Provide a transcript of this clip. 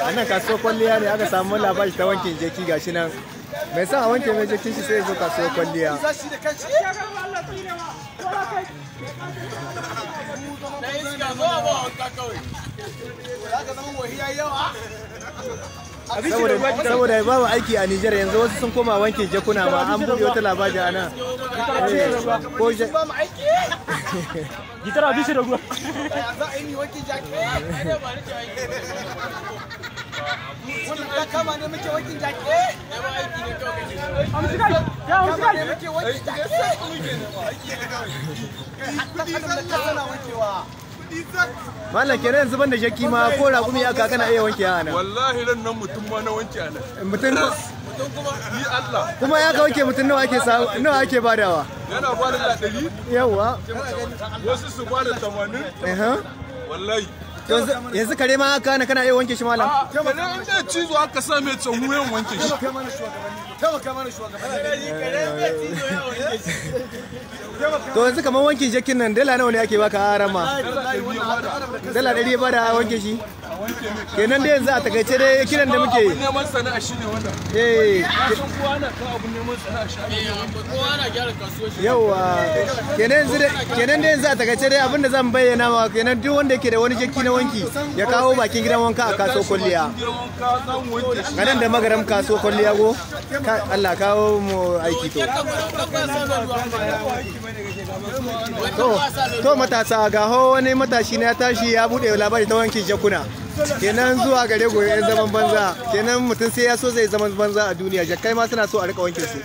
a nan kasuwar kwalliya ne aka samu labari ta wankin jeki gashi nan mai sa a wanke mai jekin shi sai ya zo kasuwar kwalliya. Saboda babu aiki a Nijar yanzu wasu sun koma wankin jakuna ma an buɗe wata labari a nan. Ko gitara bishi da ruwa. Kama ne muke wankin jaki. Malam kenan yanzu banda jaki ma ko raƙumi aka kana iya wanke a nan. Wallahi ran nan mutum ma na wanke a nan. Mutum kuma ni Allah. Kuma ya ka wanke mutum nawa ake badawa? Yana bada da 100. Yawwa. Wasu su bada 80. Wallahi. Yanzu kare ma aka kana iya wanke shi malam. Kare in da cizo aka sa mai tsawo yan wanke shi. To yanzu kamar wankin jakin nan dala nawa ne ake baka a rama? Dala 100 ba da wanke shi? Kenan dai yanzu a takaice dai kiran da muke abun neman sana'a shine wannan. Kowa na kawo abun neman sana'a shi. Kowa na gyara kasuwar shi. Yawa. Kenan dai yanzu a takaice dai abin da zan bayyana ma kenan duk wanda yake da wani jaki na wanki ya kawo bakin gidan wanka a kaso kwalliya. Ganan da magaram kaso kwalliya go. Allah kawo mu aiki to matasa ga wani matashi na ya tashi ya bude labari ta wankin jakuna kenan zuwa gare gobe yan zaman banza kenan mutum sai ya so zai zaman banza a duniya jakkai ma suna so a rika wankin su